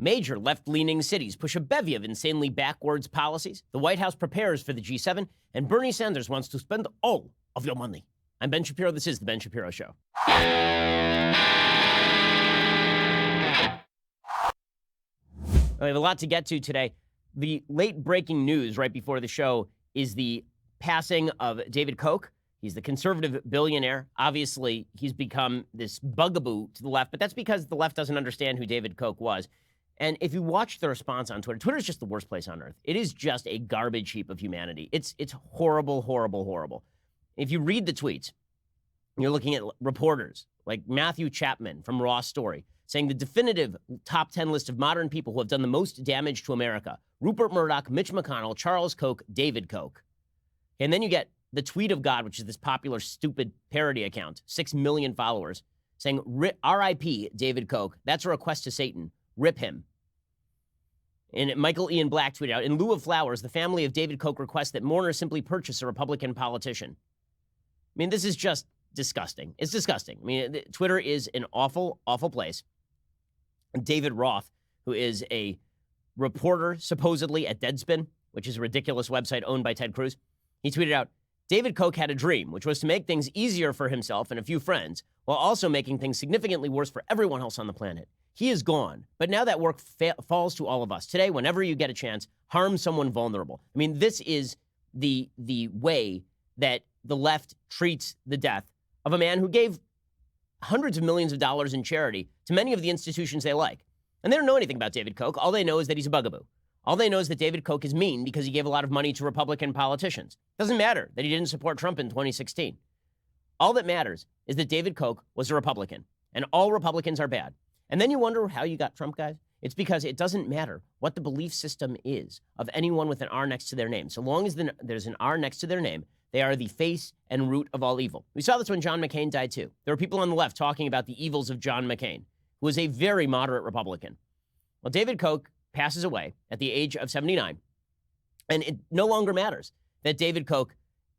Major left-leaning cities push a bevy of insanely backwards policies. The White House prepares for the G7, and Bernie Sanders wants to spend all of your money. I'm Ben Shapiro. This is The Ben Shapiro Show. We have a lot to get to today. The late-breaking news right before the show is the passing of David Koch. He's the conservative billionaire. Obviously, he's become this bugaboo to the left, but that's because the left doesn't understand who David Koch was. And if you watch the response on Twitter, Twitter is just the worst place on earth. It is just a garbage heap of humanity. It's horrible, horrible, horrible. If you read the tweets, you're looking at reporters like Matthew Chapman from Raw Story saying the definitive top 10 list of modern people who have done the most damage to America: Rupert Murdoch, Mitch McConnell, Charles Koch, David Koch. And then you get the Tweet of God, which is this popular, stupid parody account, 6 million followers, saying, R.I.P. David Koch. That's a request to Satan. Rip him. And Michael Ian Black tweeted out, in lieu of flowers, the family of David Koch requests that mourners simply purchase a Republican politician. I mean, this is just disgusting. It's disgusting. I mean, Twitter is an awful, awful place. And David Roth, who is a reporter supposedly at Deadspin, which is a ridiculous website owned by Ted Cruz, he tweeted out, David Koch had a dream, which was to make things easier for himself and a few friends, while also making things significantly worse for everyone else on the planet. He is gone, but now that work falls to all of us. Today, whenever you get a chance, harm someone vulnerable. I mean, this is the way that the left treats the death of a man who gave hundreds of millions of dollars in charity to many of the institutions they like. And they don't know anything about David Koch. All they know is that he's a bugaboo. All they know is that David Koch is mean because he gave a lot of money to Republican politicians. Doesn't matter that he didn't support Trump in 2016. All that matters is that David Koch was a Republican, and all Republicans are bad. And then you wonder how you got Trump, guys. It's because it doesn't matter what the belief system is of anyone with an R next to their name. So long as there's an R next to their name, they are the face and root of all evil. We saw this when John McCain died, too. There were people on the left talking about the evils of John McCain, who was a very moderate Republican. Well, David Koch passes away at the age of 79, and it no longer matters that David Koch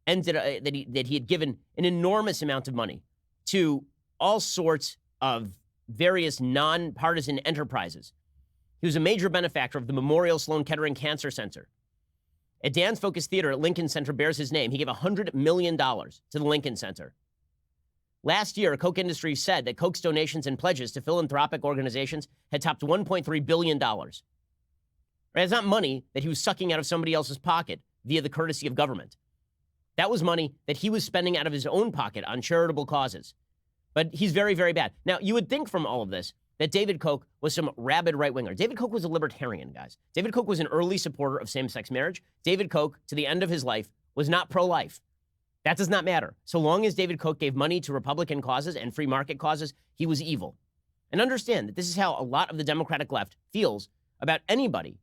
that he had given an enormous amount of money to all sorts of various nonpartisan enterprises. He was a major benefactor of the Memorial Sloan Kettering Cancer Center. A Dan's Focus Theater at Lincoln Center bears his name. He gave $100 million to the Lincoln Center. Last year, Koch Industries said that Koch's donations and pledges to philanthropic organizations had topped $1.3 billion. It's not money that he was sucking out of somebody else's pocket via the courtesy of government. That was money that he was spending out of his own pocket on charitable causes. But he's very, very bad. Now, you would think from all of this that David Koch was some rabid right-winger. David Koch was a libertarian, guys. David Koch was an early supporter of same-sex marriage. David Koch, to the end of his life, was not pro-life. That does not matter. So long as David Koch gave money to Republican causes and free market causes, he was evil. And understand that this is how a lot of the Democratic left feels about anybody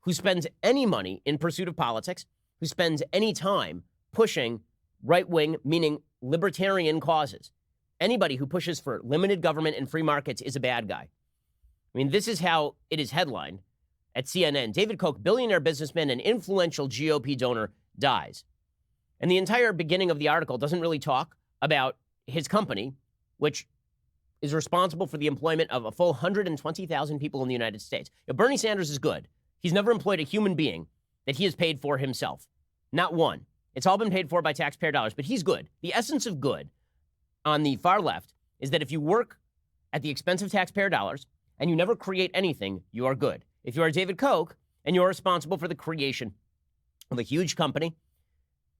who spends any money in pursuit of politics, who spends any time pushing right-wing, meaning libertarian causes. Anybody who pushes for limited government and free markets is a bad guy. I mean, this is how it is headlined at CNN. David Koch, billionaire businessman and influential GOP donor, dies. And the entire beginning of the article doesn't really talk about his company, which is responsible for the employment of a full 120,000 people in the United States. Bernie Sanders is good. He's never employed a human being that he has paid for himself. Not one. It's all been paid for by taxpayer dollars, but he's good. The essence of good on the far left is that if you work at the expense of taxpayer dollars and you never create anything, you are good. If you are David Koch and you're responsible for the creation of a huge company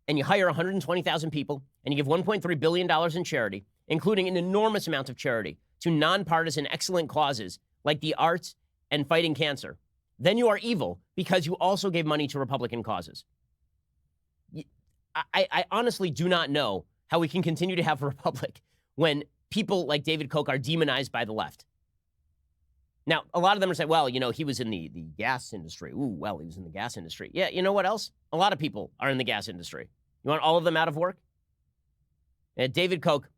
and you hire 120,000 people and you give $1.3 billion in charity, including an enormous amount of charity to nonpartisan excellent causes like the arts and fighting cancer, then you are evil because you also gave money to Republican causes. I honestly do not know how we can continue to have a republic when people like David Koch are demonized by the left. Now, a lot of them are saying, well, he was in the gas industry. Ooh, well, he was in the gas industry. Yeah, you know what else? A lot of people are in the gas industry. You want all of them out of work? And David Koch,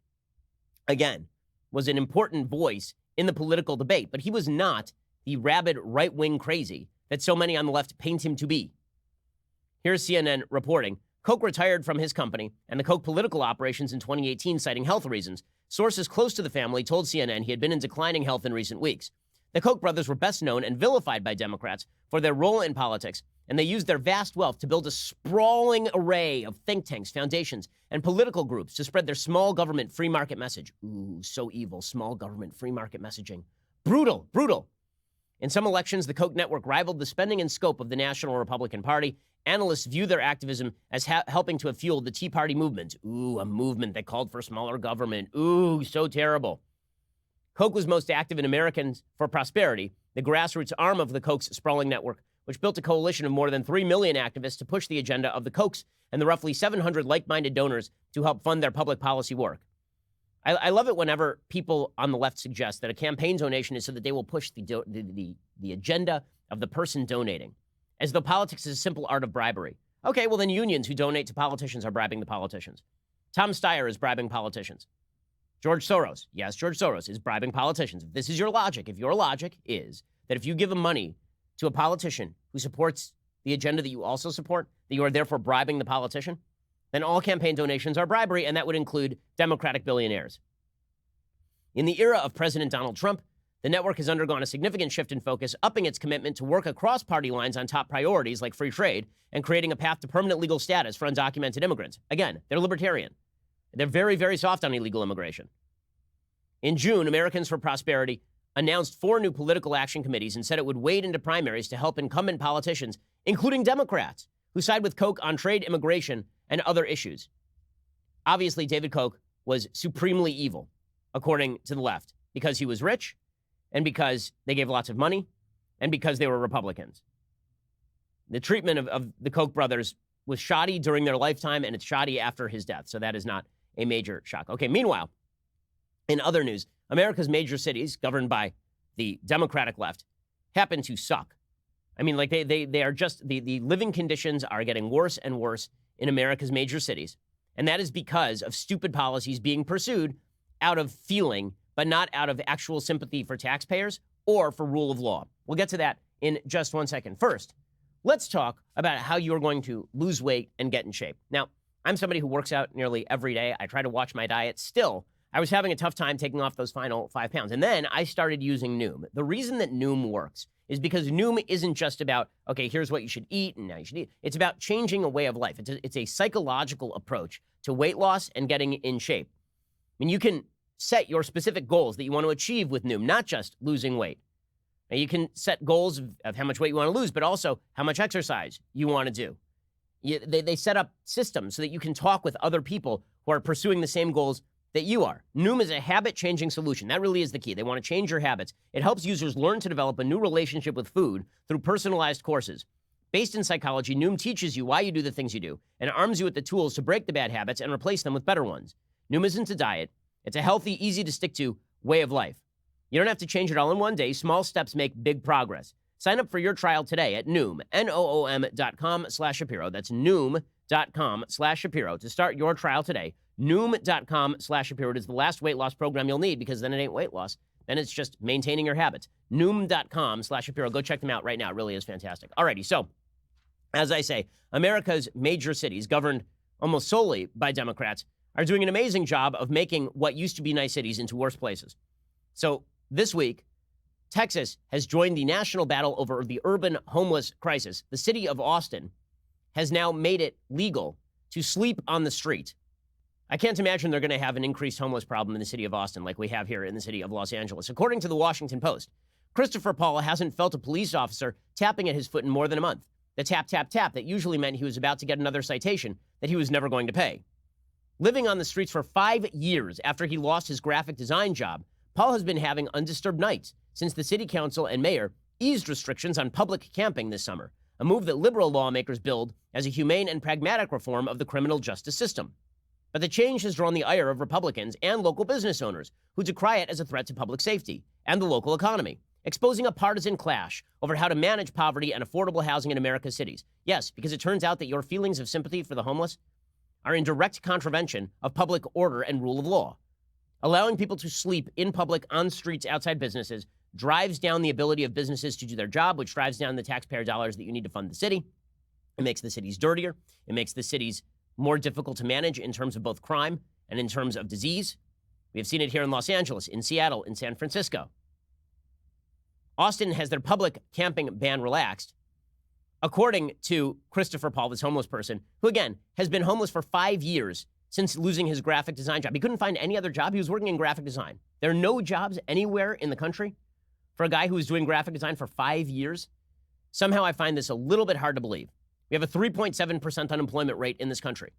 again, was an important voice in the political debate, but he was not the rabid right-wing crazy that so many on the left paint him to be. Here's CNN reporting. Koch retired from his company and the Koch political operations in 2018, citing health reasons. Sources close to the family told CNN he had been in declining health in recent weeks. The Koch brothers were best known and vilified by Democrats for their role in politics, and they used their vast wealth to build a sprawling array of think tanks, foundations, and political groups to spread their small government free market message. Ooh, so evil, small government free market messaging. Brutal, brutal. In some elections, the Koch network rivaled the spending and scope of the National Republican Party. Analysts view their activism as helping to have fueled the Tea Party movement. Ooh, a movement that called for smaller government. Ooh, so terrible. Koch was most active in Americans for Prosperity, the grassroots arm of the Koch's sprawling network, which built a coalition of more than 3 million activists to push the agenda of the Kochs and the roughly 700 like-minded donors to help fund their public policy work. I love it whenever people on the left suggest that a campaign donation is so that they will push the agenda of the person donating, as though politics is a simple art of bribery. Okay, well then unions who donate to politicians are bribing the politicians. Tom Steyer is bribing politicians. George Soros, yes, George Soros is bribing politicians. If this is your logic, if your logic is that if you give money to a politician who supports the agenda that you also support, that you are therefore bribing the politician, then all campaign donations are bribery, and that would include Democratic billionaires. In the era of President Donald Trump, the network has undergone a significant shift in focus, upping its commitment to work across party lines on top priorities like free trade and creating a path to permanent legal status for undocumented immigrants. Again, they're libertarian. They're very, very soft on illegal immigration. In June, Americans for Prosperity announced 4 new political action committees and said it would wade into primaries to help incumbent politicians, including Democrats, who side with Koch on trade, immigration, and other issues. Obviously, David Koch was supremely evil, according to the left, because he was rich, and because they gave lots of money, and because they were Republicans. The treatment of the Koch brothers was shoddy during their lifetime, and it's shoddy after his death, so that is not a major shock. Okay, meanwhile, in other news, America's major cities, governed by the Democratic left, happen to suck. I mean, like they are just, the living conditions are getting worse and worse in America's major cities. And that is because of stupid policies being pursued out of feeling, but not out of actual sympathy for taxpayers or for rule of law. We'll get to that in just one second. First, let's talk about how you are going to lose weight and get in shape. Now, I'm somebody who works out nearly every day. I try to watch my diet. Still, I was having a tough time taking off those final 5 pounds. And then I started using Noom. The reason that Noom works is because Noom isn't just about, okay, here's what you should eat and now you should eat. It's about changing a way of life. It's a psychological approach to weight loss and getting in shape. I mean, you can set your specific goals that you want to achieve with Noom, not just losing weight. Now, you can set goals of how much weight you want to lose, but also how much exercise you want to do. They set up systems so that you can talk with other people who are pursuing the same goals that you are. Noom is a habit-changing solution. That really is the key. They want to change your habits. It helps users learn to develop a new relationship with food through personalized courses. Based in psychology, Noom teaches you why you do the things you do and arms you with the tools to break the bad habits and replace them with better ones. Noom isn't a diet. It's a healthy, easy-to-stick-to way of life. You don't have to change it all in one day. Small steps make big progress. Sign up for your trial today at Noom, Noom.com/Shapiro. That's Noom.com/Shapiro to start your trial today. Noom.com/Shapiro. It is the last weight loss program you'll need because then it ain't weight loss. Then it's just maintaining your habits. Noom.com/Shapiro. Go check them out right now. It really is fantastic. Alrighty, so as I say, America's major cities, governed almost solely by Democrats, are doing an amazing job of making what used to be nice cities into worse places. So this week, Texas has joined the national battle over the urban homeless crisis. The city of Austin has now made it legal to sleep on the street. I can't imagine they're going to have an increased homeless problem in the city of Austin like we have here in the city of Los Angeles. According to the Washington Post, Christopher Paul hasn't felt a police officer tapping at his foot in more than a month. The tap, tap, tap that usually meant he was about to get another citation that he was never going to pay. Living on the streets for 5 years after he lost his graphic design job, Paul has been having undisturbed nights since the city council and mayor eased restrictions on public camping this summer, a move that liberal lawmakers billed as a humane and pragmatic reform of the criminal justice system. But the change has drawn the ire of Republicans and local business owners who decry it as a threat to public safety and the local economy, exposing a partisan clash over how to manage poverty and affordable housing in America's cities. Yes, because it turns out that your feelings of sympathy for the homeless are in direct contravention of public order and rule of law. Allowing people to sleep in public on streets outside businesses drives down the ability of businesses to do their job, which drives down the taxpayer dollars that you need to fund the city. It makes the cities dirtier. It makes the cities more difficult to manage in terms of both crime and in terms of disease. We have seen it here in Los Angeles, in Seattle, in San Francisco. Austin has their public camping ban relaxed, according to Christopher Paul, this homeless person, who, again, has been homeless for 5 years since losing his graphic design job. He couldn't find any other job. He was working in graphic design. There are no jobs anywhere in the country for a guy who was doing graphic design for 5 years. Somehow I find this a little bit hard to believe. We have a 3.7% unemployment rate in this country.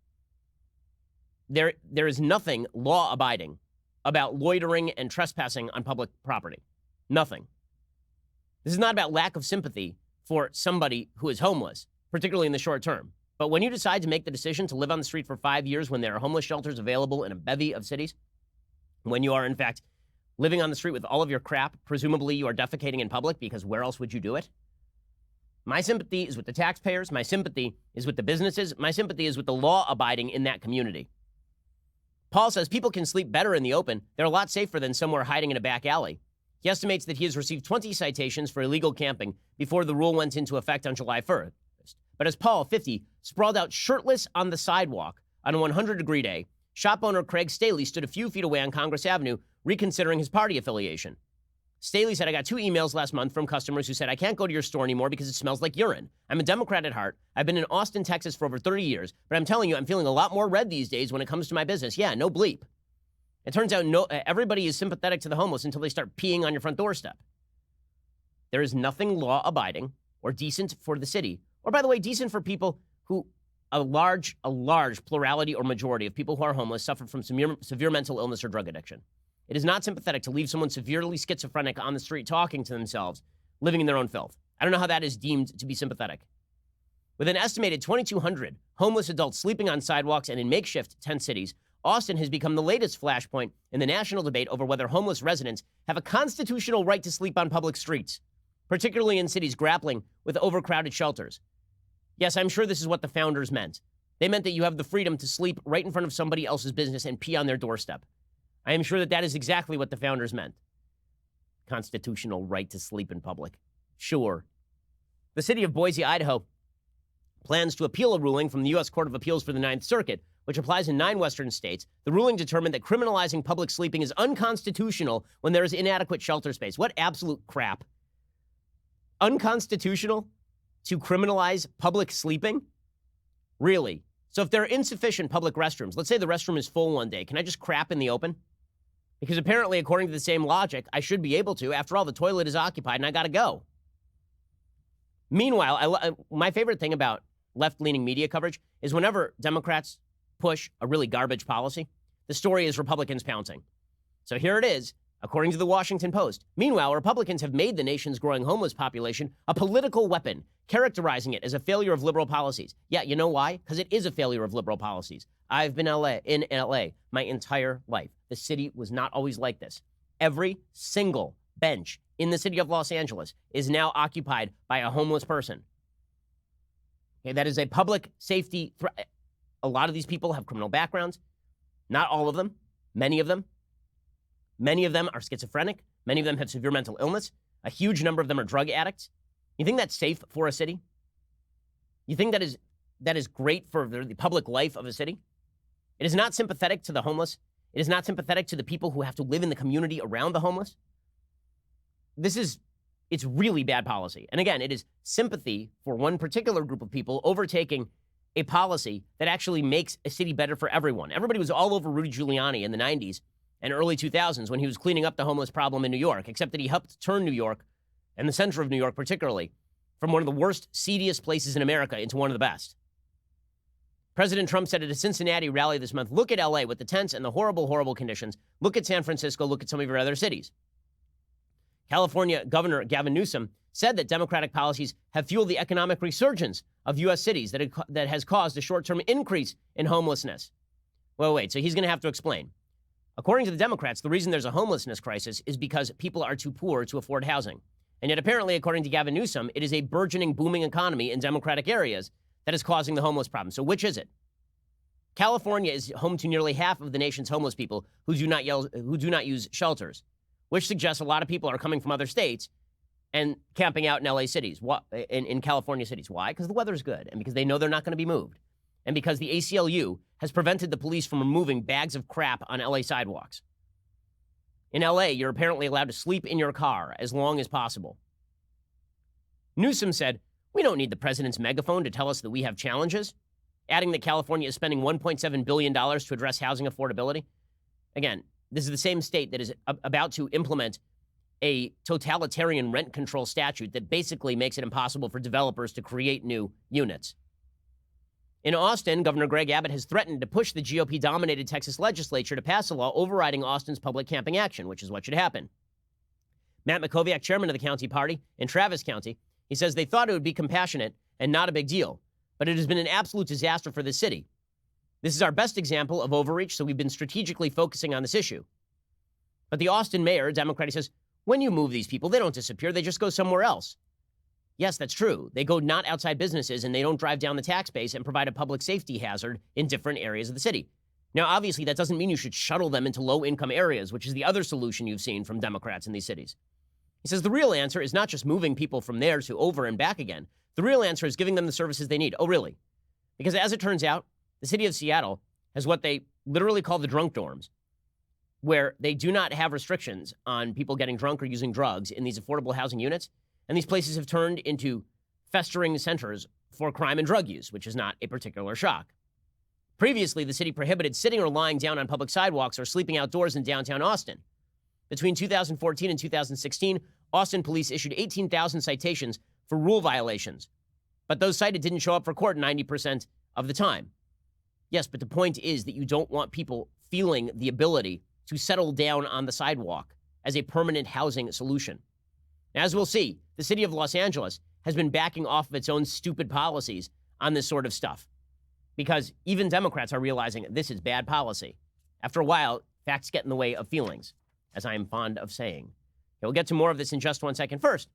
There is nothing law-abiding about loitering and trespassing on public property. Nothing. This is not about lack of sympathy for somebody who is homeless, particularly in the short term. But when you decide to make the decision to live on the street for 5 years when there are homeless shelters available in a bevy of cities, when you are, in fact, living on the street with all of your crap, presumably you are defecating in public because where else would you do it? My sympathy is with the taxpayers. My sympathy is with the businesses. My sympathy is with the law abiding in that community. Paul says people can sleep better in the open. They're a lot safer than somewhere hiding in a back alley. He estimates that he has received 20 citations for illegal camping before the rule went into effect on July 1st. But as Paul, 50, sprawled out shirtless on the sidewalk on a 100-degree day, shop owner Craig Staley stood a few feet away on Congress Avenue, reconsidering his party affiliation. Staley said, I got 2 emails last month from customers who said, I can't go to your store anymore because it smells like urine. I'm a Democrat at heart. I've been in Austin, Texas for over 30 years, but I'm telling you, I'm feeling a lot more red these days when it comes to my business. Yeah, no bleep. It turns out everybody is sympathetic to the homeless until they start peeing on your front doorstep. There is nothing law-abiding or decent for the city, or by the way, decent for people who, a large plurality or majority of people who are homeless suffer from severe mental illness or drug addiction. It is not sympathetic to leave someone severely schizophrenic on the street talking to themselves, living in their own filth. I don't know how that is deemed to be sympathetic. With an estimated 2,200 homeless adults sleeping on sidewalks and in makeshift tent cities, Austin has become the latest flashpoint in the national debate over whether homeless residents have a constitutional right to sleep on public streets, particularly in cities grappling with overcrowded shelters. Yes, I'm sure this is what the founders meant. They meant that you have the freedom to sleep right in front of somebody else's business and pee on their doorstep. I am sure that that is exactly what the founders meant. Constitutional right to sleep in public. Sure. The city of Boise, Idaho, plans to appeal a ruling from the U.S. Court of Appeals for the Ninth Circuit, which applies in 9 Western states. The ruling determined that criminalizing public sleeping is unconstitutional when there is inadequate shelter space. What absolute crap. Unconstitutional to criminalize public sleeping? Really? So if there are insufficient public restrooms, let's say the restroom is full one day, can I just crap in the open? Because apparently, according to the same logic, I should be able to. After all, the toilet is occupied and I got to go. Meanwhile, my favorite thing about left-leaning media coverage is whenever Democrats push a really garbage policy, the story is Republicans pouncing. So here it is, according to the Washington Post. Meanwhile, Republicans have made the nation's growing homeless population a political weapon, characterizing it as a failure of liberal policies. Yeah, you know why? Because it is a failure of liberal policies. I've been in LA my entire life. The city was not always like this. Every single bench in the city of Los Angeles is now occupied by a homeless person. Okay, that is a public safety threat. A lot of these people have criminal backgrounds. Not all of them. Many of them. Many of them are schizophrenic. Many of them have severe mental illness. A huge number of them are drug addicts. You think that's safe for a city? You think that is great for the public life of a city? It is not sympathetic to the homeless. It is not sympathetic to the people who have to live in the community around the homeless. It's really bad policy. And again, it is sympathy for one particular group of people overtaking a policy that actually makes a city better for everyone. Everybody was all over Rudy Giuliani in the 90s and early 2000s when he was cleaning up the homeless problem in New York, except that he helped turn New York, and the center of New York particularly, from one of the worst, seediest places in America into one of the best. President Trump said at a Cincinnati rally this month, look at LA with the tents and the horrible, horrible conditions. Look at San Francisco. Look at some of your other cities. California Governor Gavin Newsom said that Democratic policies have fueled the economic resurgence of U.S. cities that has caused a short-term increase in homelessness. Well, wait, so he's going to have to explain. According to the Democrats, the reason there's a homelessness crisis is because people are too poor to afford housing. And yet, apparently, according to Gavin Newsom, it is a burgeoning, booming economy in Democratic areas that is causing the homeless problem. So which is it? California is home to nearly half of the nation's homeless people who do not use shelters, which suggests a lot of people are coming from other states and camping out in LA cities, in California cities. Why? Because the weather is good and because they know they're not going to be moved. And because the ACLU has prevented the police from removing bags of crap on LA sidewalks. In LA, you're apparently allowed to sleep in your car as long as possible. Newsom said, "We don't need the president's megaphone to tell us that we have challenges," adding that California is spending $1.7 billion to address housing affordability. Again, this is the same state that is about to implement a totalitarian rent control statute that basically makes it impossible for developers to create new units. In Austin, Governor Greg Abbott has threatened to push the GOP-dominated Texas legislature to pass a law overriding Austin's public camping action, which is what should happen. Matt Mackowiak, chairman of the county party in Travis County, he says they thought it would be compassionate and not a big deal, but it has been an absolute disaster for the city. This is our best example of overreach, so we've been strategically focusing on this issue. But the Austin mayor, Democrat, says, when you move these people, they don't disappear, they just go somewhere else. Yes, that's true. They go not outside businesses and they don't drive down the tax base and provide a public safety hazard in different areas of the city. Now, obviously, that doesn't mean you should shuttle them into low-income areas, which is the other solution you've seen from Democrats in these cities. He says the real answer is not just moving people from there to over and back again. The real answer is giving them the services they need. Oh, really? Because as it turns out, the city of Seattle has what they literally call the drunk dorms, where they do not have restrictions on people getting drunk or using drugs in these affordable housing units. And these places have turned into festering centers for crime and drug use, which is not a particular shock. Previously, the city prohibited sitting or lying down on public sidewalks or sleeping outdoors in downtown Austin. Between 2014 and 2016, Austin police issued 18,000 citations for rule violations. But those cited didn't show up for court 90% of the time. Yes, but the point is that you don't want people feeling the ability to settle down on the sidewalk as a permanent housing solution. As we'll see, the city of Los Angeles has been backing off of its own stupid policies on this sort of stuff because even Democrats are realizing this is bad policy. After a while, facts get in the way of feelings, as I am fond of saying. We'll get to more of this in just 1 second. First,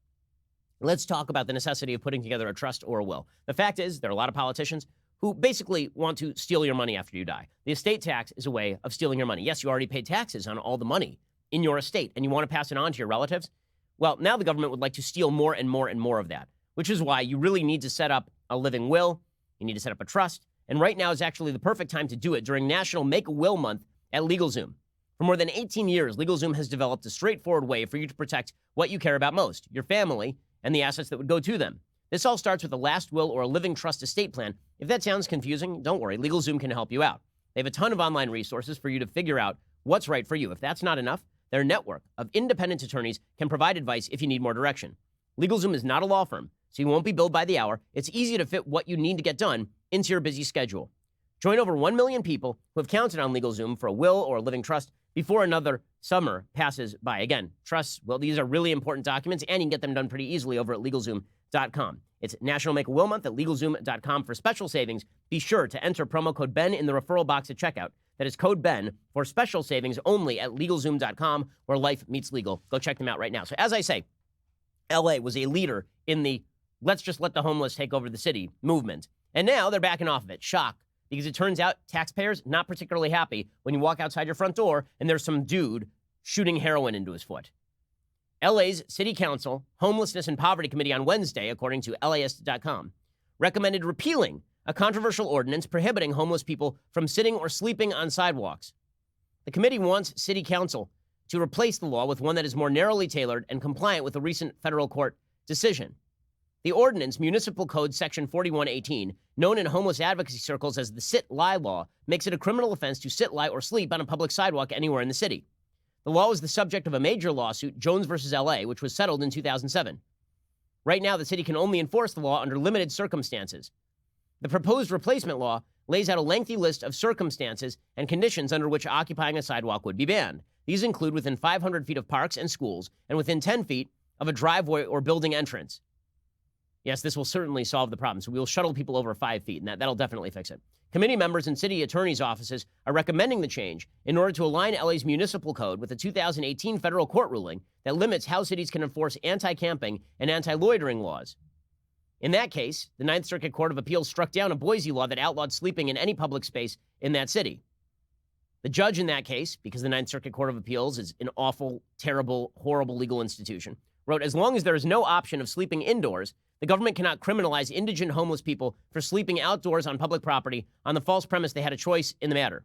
let's talk about the necessity of putting together a trust or a will. The fact is, there are a lot of politicians who basically want to steal your money after you die. The estate tax is a way of stealing your money. Yes, you already paid taxes on all the money in your estate, and you want to pass it on to your relatives. Well, now the government would like to steal more and more and more of that, which is why you really need to set up a living will. You need to set up a trust. And right now is actually the perfect time to do it during National Make-A-Will Month at LegalZoom. For more than 18 years, LegalZoom has developed a straightforward way for you to protect what you care about most, your family and the assets that would go to them. This all starts with a last will or a living trust estate plan. If that sounds confusing, don't worry. LegalZoom can help you out. They have a ton of online resources for you to figure out what's right for you. If that's not enough, their network of independent attorneys can provide advice if you need more direction. LegalZoom is not a law firm, so you won't be billed by the hour. It's easy to fit what you need to get done into your busy schedule. Join over 1 million people who have counted on LegalZoom for a will or a living trust before another summer passes by. Again, trusts, well, these are really important documents, and you can get them done pretty easily over at LegalZoom.com. It's National Make-A-Will Month at LegalZoom.com for special savings. Be sure to enter promo code BEN in the referral box at checkout. That is code BEN for special savings only at LegalZoom.com, where life meets legal. Go check them out right now. So as I say, LA was a leader in the let's just let the homeless take over the city movement. And now they're backing off of it. Shock. Because it turns out taxpayers not particularly happy when you walk outside your front door and there's some dude shooting heroin into his foot. LA's City Council Homelessness and Poverty Committee on Wednesday, according to LAist.com, recommended repealing a controversial ordinance prohibiting homeless people from sitting or sleeping on sidewalks. The committee wants City Council to replace the law with one that is more narrowly tailored and compliant with a recent federal court decision. The ordinance, Municipal Code Section 4118, known in homeless advocacy circles as the sit-lie law, makes it a criminal offense to sit, lie, or sleep on a public sidewalk anywhere in the city. The law was the subject of a major lawsuit, Jones versus LA, which was settled in 2007. Right now, the city can only enforce the law under limited circumstances. The proposed replacement law lays out a lengthy list of circumstances and conditions under which occupying a sidewalk would be banned. These include within 500 feet of parks and schools and within 10 feet of a driveway or building entrance. Yes, this will certainly solve the problem. So we will shuttle people over 5 feet, and that'll definitely fix it. Committee members and city attorneys' offices are recommending the change in order to align LA's municipal code with the 2018 federal court ruling that limits how cities can enforce anti-camping and anti-loitering laws. In that case, the Ninth Circuit Court of Appeals struck down a Boise law that outlawed sleeping in any public space in that city. The judge in that case, because the Ninth Circuit Court of Appeals is an awful, terrible, horrible legal institution, wrote, as long as there is no option of sleeping indoors, the government cannot criminalize indigent homeless people for sleeping outdoors on public property on the false premise they had a choice in the matter.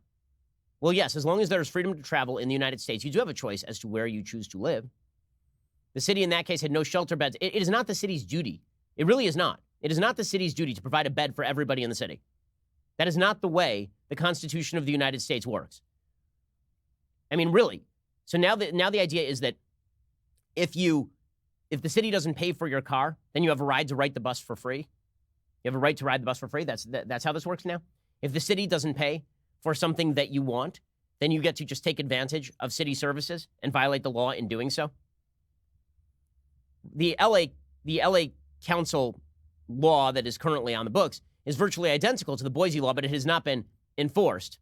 Well, yes, as long as there is freedom to travel in the United States, you do have a choice as to where you choose to live. The city in that case had no shelter beds. It is not the city's duty It really is not. It is not the city's duty to provide a bed for everybody in the city. That is not the way the Constitution of the United States works. I mean, really. So now the idea is that if the city doesn't pay for your car, then you have a right to ride the bus for free. You have a right to ride the bus for free. That's how this works now. If the city doesn't pay for something that you want, then you get to just take advantage of city services and violate the law in doing so. The LA Council law that is currently on the books is virtually identical to the Boise law, but it has not been enforced.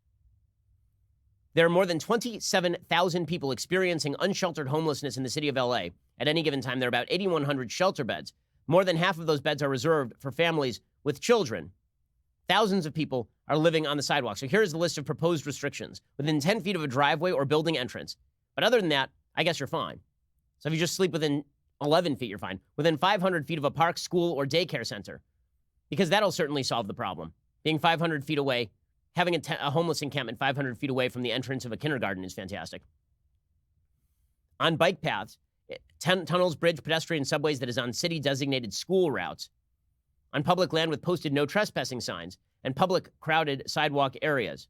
There are more than 27,000 people experiencing unsheltered homelessness in the city of LA. At any given time, there are about 8,100 shelter beds. More than half of those beds are reserved for families with children. Thousands of people are living on the sidewalk. So here's the list of proposed restrictions. Within 10 feet of a driveway or building entrance. But other than that, I guess you're fine. So if you just sleep within 11 feet, you're fine. Within 500 feet of a park, school, or daycare center. Because that'll certainly solve the problem. Being 500 feet away, having a homeless encampment 500 feet away from the entrance of a kindergarten is fantastic. On bike paths, tunnels, bridge, pedestrian subways that is on city-designated school routes. On public land with posted no trespassing signs and public crowded sidewalk areas.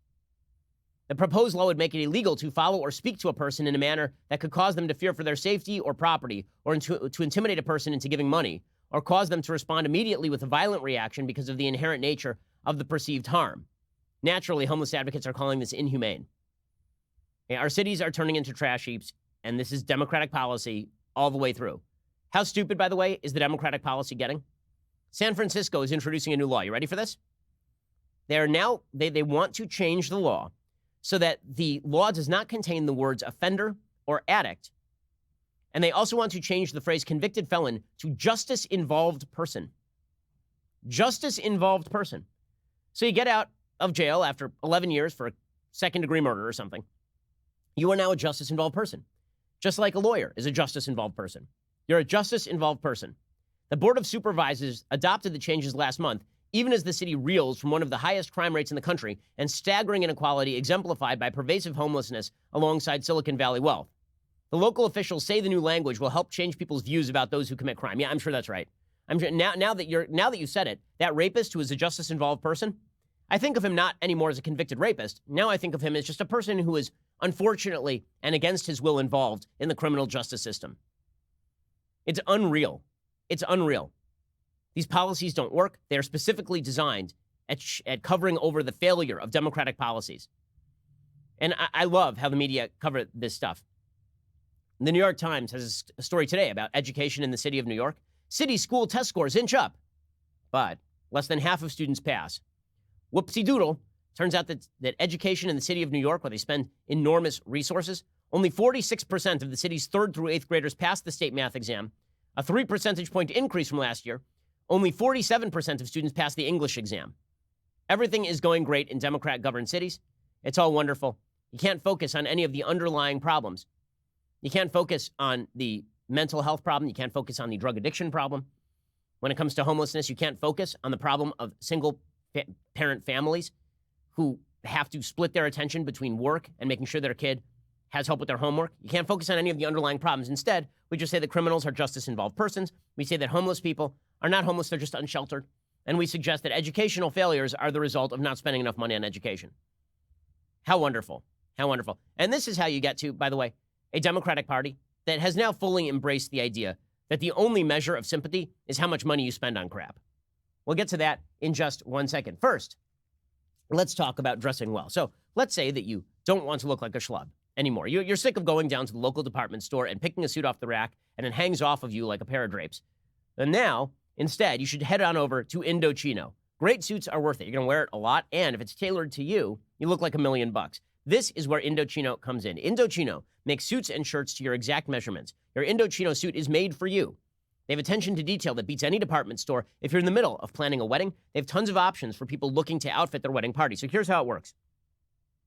The proposed law would make it illegal to follow or speak to a person in a manner that could cause them to fear for their safety or property, or to intimidate a person into giving money, or cause them to respond immediately with a violent reaction because of the inherent nature of the perceived harm. Naturally, homeless advocates are calling this inhumane. Our cities are turning into trash heaps, and this is Democratic policy all the way through. How stupid, by the way, is the Democratic policy getting? San Francisco is introducing a new law. You ready for this? They want to change the law so that the law does not contain the words offender or addict. And they also want to change the phrase convicted felon to justice-involved person. Justice-involved person. So you get out of jail after 11 years for a second-degree murder or something. You are now a justice-involved person. Just like a lawyer is a justice-involved person. You're a justice-involved person. The Board of Supervisors adopted the changes last month, even as the city reels from one of the highest crime rates in the country and staggering inequality exemplified by pervasive homelessness alongside Silicon Valley wealth. The local officials say the new language will help change people's views about those who commit crime. Yeah, I'm sure that's right. I'm sure now that you said it, that rapist who is a justice-involved person, I think of him not anymore as a convicted rapist. Now I think of him as just a person who is unfortunately and against his will involved in the criminal justice system. It's unreal. It's unreal. These policies don't work. They are specifically designed at covering over the failure of democratic policies. And I love how the media cover this stuff. The New York Times has a story today about education in the city of New York. City school test scores inch up, but less than half of students pass. Whoopsie-doodle. Turns out that education in the city of New York, where they spend enormous resources, only 46% of the city's 3rd through 8th graders pass the state math exam, a 3 percentage point increase from last year. Only 47% of students pass the English exam. Everything is going great in Democrat-governed cities. It's all wonderful. You can't focus on any of the underlying problems. You can't focus on the mental health problem. You can't focus on the drug addiction problem. When it comes to homelessness, you can't focus on the problem of single-parent families who have to split their attention between work and making sure their kid has help with their homework. You can't focus on any of the underlying problems. Instead, we just say that criminals are justice-involved persons. We say that homeless people are not homeless, they're just unsheltered. And we suggest that educational failures are the result of not spending enough money on education. How wonderful. How wonderful. And this is how you get to, by the way, a Democratic Party that has now fully embraced the idea that the only measure of sympathy is how much money you spend on crap. We'll get to that in just 1 second. First, let's talk about dressing well. So let's say that you don't want to look like a schlub anymore. You're sick of going down to the local department store and picking a suit off the rack and it hangs off of you like a pair of drapes. And now, instead, you should head on over to Indochino. Great suits are worth it. You're going to wear it a lot, and if it's tailored to you, you look like $1 million. This is where Indochino comes in. Indochino makes suits and shirts to your exact measurements. Your Indochino suit is made for you. They have attention to detail that beats any department store. If you're in the middle of planning a wedding, they have tons of options for people looking to outfit their wedding party. So here's how it works.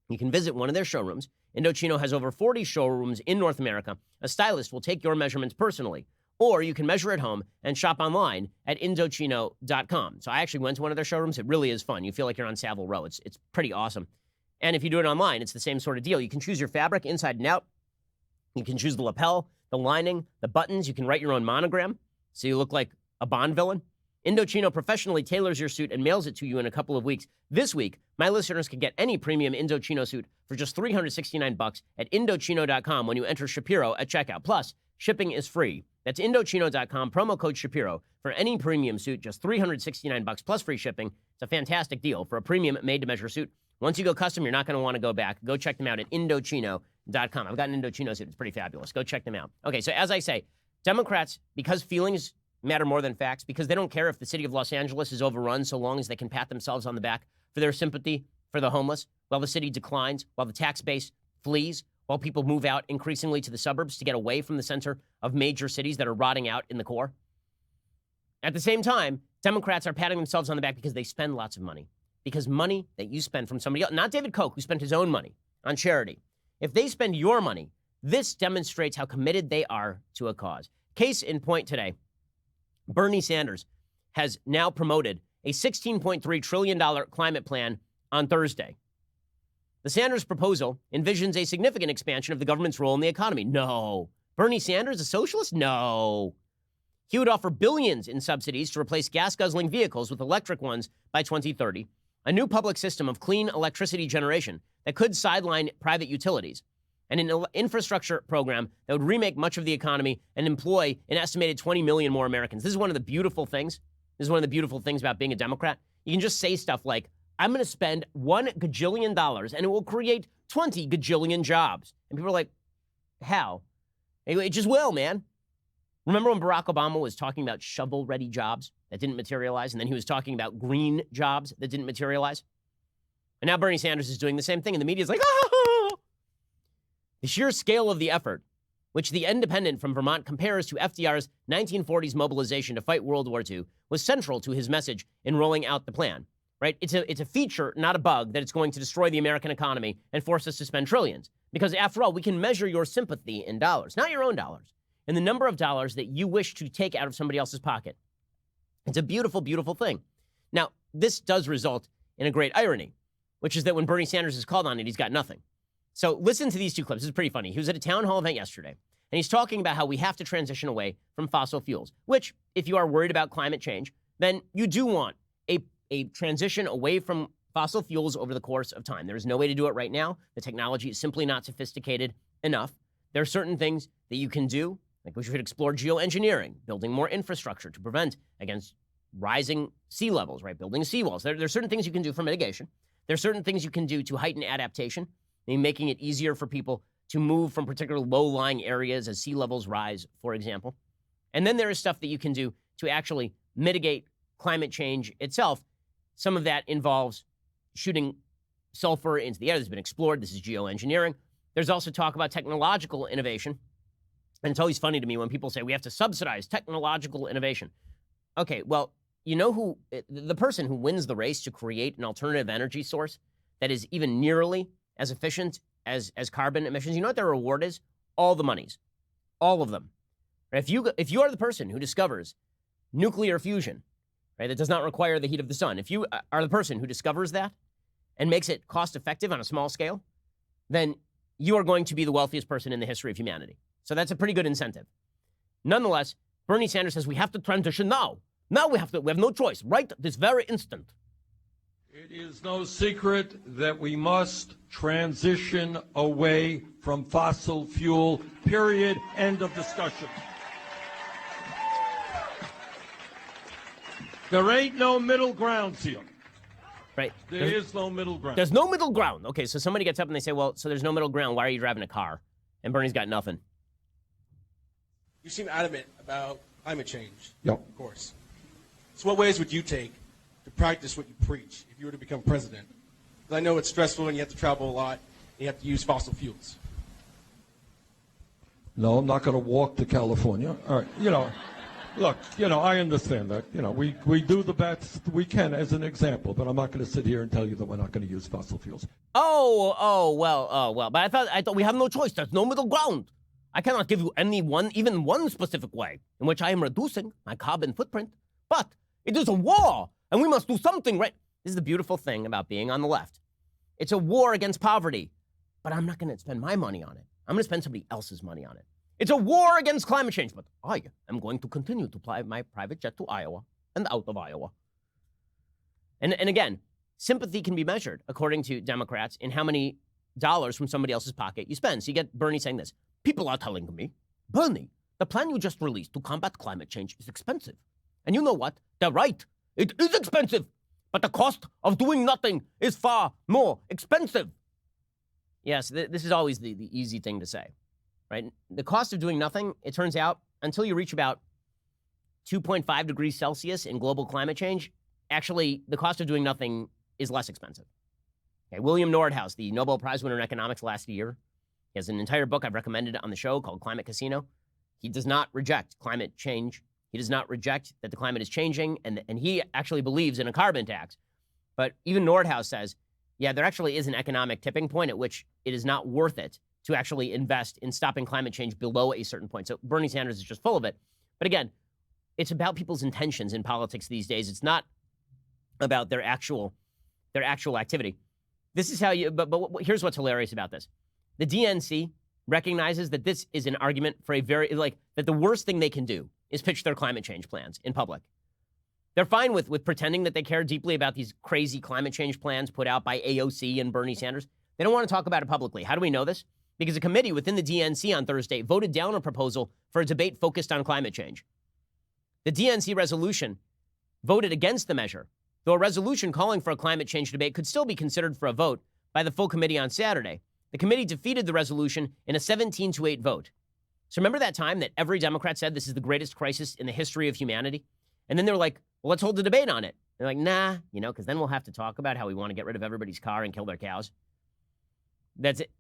You can visit one of their showrooms. Indochino has over 40 showrooms in North America. A stylist will take your measurements personally. Or you can measure at home and shop online at Indochino.com. So I actually went to one of their showrooms. It really is fun. You feel like you're on Savile Row. It's pretty awesome. And if you do it online, it's the same sort of deal. You can choose your fabric inside and out. You can choose the lapel, the lining, the buttons. You can write your own monogram so you look like a Bond villain. Indochino professionally tailors your suit and mails it to you in a couple of weeks. This week, my listeners can get any premium Indochino suit for just $369 at Indochino.com when you enter Shapiro at checkout. Plus, shipping is free. That's Indochino.com, promo code Shapiro for any premium suit, just $369 plus free shipping. It's a fantastic deal for a premium made-to-measure suit. Once you go custom, you're not going to want to go back. Go check them out at Indochino.com. I've got an Indochino suit. It's pretty fabulous. Go check them out. Okay, so as I say, Democrats, because feelings matter more than facts, because they don't care if the city of Los Angeles is overrun so long as they can pat themselves on the back for their sympathy for the homeless, while the city declines, while the tax base flees, while people move out increasingly to the suburbs to get away from the center of major cities that are rotting out in the core. At the same time, Democrats are patting themselves on the back because they spend lots of money. Because money that you spend from somebody else, not David Koch, who spent his own money on charity. If they spend your money, this demonstrates how committed they are to a cause. Case in point today, Bernie Sanders has now promoted a $16.3 trillion climate plan on Thursday. The Sanders proposal envisions a significant expansion of the government's role in the economy. No. Bernie Sanders, a socialist? No. He would offer billions in subsidies to replace gas-guzzling vehicles with electric ones by 2030, a new public system of clean electricity generation that could sideline private utilities, and an infrastructure program that would remake much of the economy and employ an estimated 20 million more Americans. This is one of the beautiful things. This is one of the beautiful things about being a Democrat. You can just say stuff like, I'm going to spend $1 gajillion and it will create 20 gajillion jobs. And people are like, how? It just will, man. Remember when Barack Obama was talking about shovel-ready jobs that didn't materialize, and then he was talking about green jobs that didn't materialize? And now Bernie Sanders is doing the same thing, and the media is like, oh! The sheer scale of the effort, which The Independent from Vermont compares to FDR's 1940s mobilization to fight World War II, was central to his message in rolling out the plan, right? It's a feature, not a bug, that it's going to destroy the American economy and force us to spend trillions. Because after all, we can measure your sympathy in dollars, not your own dollars, and the number of dollars that you wish to take out of somebody else's pocket. It's a beautiful, beautiful thing. Now, this does result in a great irony, which is that when Bernie Sanders is called on it, he's got nothing. So listen to these two clips. This is pretty funny. He was at a town hall event yesterday, and he's talking about how we have to transition away from fossil fuels, which, if you are worried about climate change, then you do want a transition away from fossil fuels over the course of time. There is no way to do it right now. The technology is simply not sophisticated enough. There are certain things that you can do, like we should explore geoengineering, building more infrastructure to prevent against rising sea levels, right? Building seawalls. There are certain things you can do for mitigation. There are certain things you can do to heighten adaptation, making it easier for people to move from particular low-lying areas as sea levels rise, for example. And then there is stuff that you can do to actually mitigate climate change itself. Some of that involves shooting sulfur into the air. This has been explored. This is geoengineering. There's also talk about technological innovation. And it's always funny to me when people say we have to subsidize technological innovation. Okay, well, you know who, the person who wins the race to create an alternative energy source that is even nearly as efficient as carbon emissions, you know what their reward is? All the monies. All of them. Right? If you are the person who discovers nuclear fusion, right, that does not require the heat of the sun, if you are the person who discovers that and makes it cost effective on a small scale, then you are going to be the wealthiest person in the history of humanity. So that's a pretty good incentive. Nonetheless, Bernie Sanders says we have to transition now. Now we have no choice, right this very instant. It is no secret that we must transition away from fossil fuel, period, end of discussion. There ain't no middle ground here. Right. There is no middle ground. There's no middle ground. Okay, so somebody gets up and they say, well, so there's no middle ground. Why are you driving a car? And Bernie's got nothing. You seem adamant about climate change. Yep. Of course. So what ways would you take to practice what you preach if you were to become president? Because I know it's stressful and you have to travel a lot and you have to use fossil fuels. No, I'm not going to walk to California. All right, look, I understand that. We do the best we can as an example, but I'm not going to sit here and tell you that we're not going to use fossil fuels. Well. But I thought we have no choice. There's no middle ground. I cannot give you even one specific way in which I am reducing my carbon footprint. But it is a war, and we must do something, right? This is the beautiful thing about being on the left. It's a war against poverty, but I'm not going to spend my money on it. I'm going to spend somebody else's money on it. It's a war against climate change, but I am going to continue to fly my private jet to Iowa and out of Iowa. And again, sympathy can be measured, according to Democrats, in how many dollars from somebody else's pocket you spend. So you get Bernie saying this. People are telling me, Bernie, the plan you just released to combat climate change is expensive. And you know what? They're right. It is expensive. But the cost of doing nothing is far more expensive. Yes, this is always the easy thing to say, right? The cost of doing nothing, it turns out, until you reach about 2.5 degrees Celsius in global climate change, actually, the cost of doing nothing is less expensive. Okay, William Nordhaus, the Nobel Prize winner in economics last year, he has an entire book I've recommended on the show called Climate Casino. He does not reject climate change. He does not reject that the climate is changing, and he actually believes in a carbon tax. But even Nordhaus says, yeah, there actually is an economic tipping point at which it is not worth it to actually invest in stopping climate change below a certain point. So Bernie Sanders is just full of it. But again, it's about people's intentions in politics these days. It's not about their actual activity. This is how you, but here's what's hilarious about this. The DNC recognizes that this is an argument for a very, that the worst thing they can do is pitch their climate change plans in public. They're fine with pretending that they care deeply about these crazy climate change plans put out by AOC and Bernie Sanders. They don't want to talk about it publicly. How do we know this? Because a committee within the DNC on Thursday voted down a proposal for a debate focused on climate change. The DNC resolution voted against the measure, though a resolution calling for a climate change debate could still be considered for a vote by the full committee on Saturday. The committee defeated the resolution in a 17-8 vote. So remember that time that every Democrat said this is the greatest crisis in the history of humanity? And then they were like, well, let's hold a debate on it. They're like, nah, because then we'll have to talk about how we want to get rid of everybody's car and kill their cows. That's it.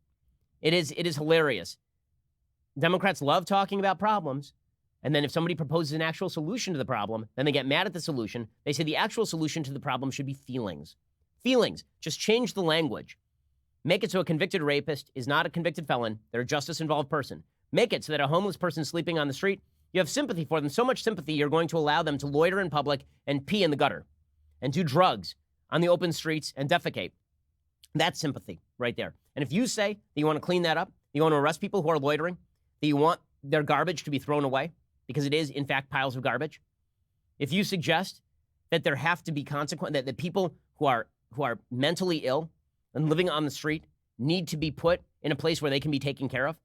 It is hilarious. Democrats love talking about problems. And then if somebody proposes an actual solution to the problem, then they get mad at the solution. They say the actual solution to the problem should be feelings. Feelings. Just change the language. Make it so a convicted rapist is not a convicted felon. They're a justice-involved person. Make it so that a homeless person sleeping on the street, you have sympathy for them, so much sympathy you're going to allow them to loiter in public and pee in the gutter and do drugs on the open streets and defecate. That's sympathy right there. And if you say that you want to clean that up, you want to arrest people who are loitering, that you want their garbage to be thrown away, because it is, in fact, piles of garbage. If you suggest that there have to be consequences, that people who are mentally ill and living on the street need to be put in a place where they can be taken care of,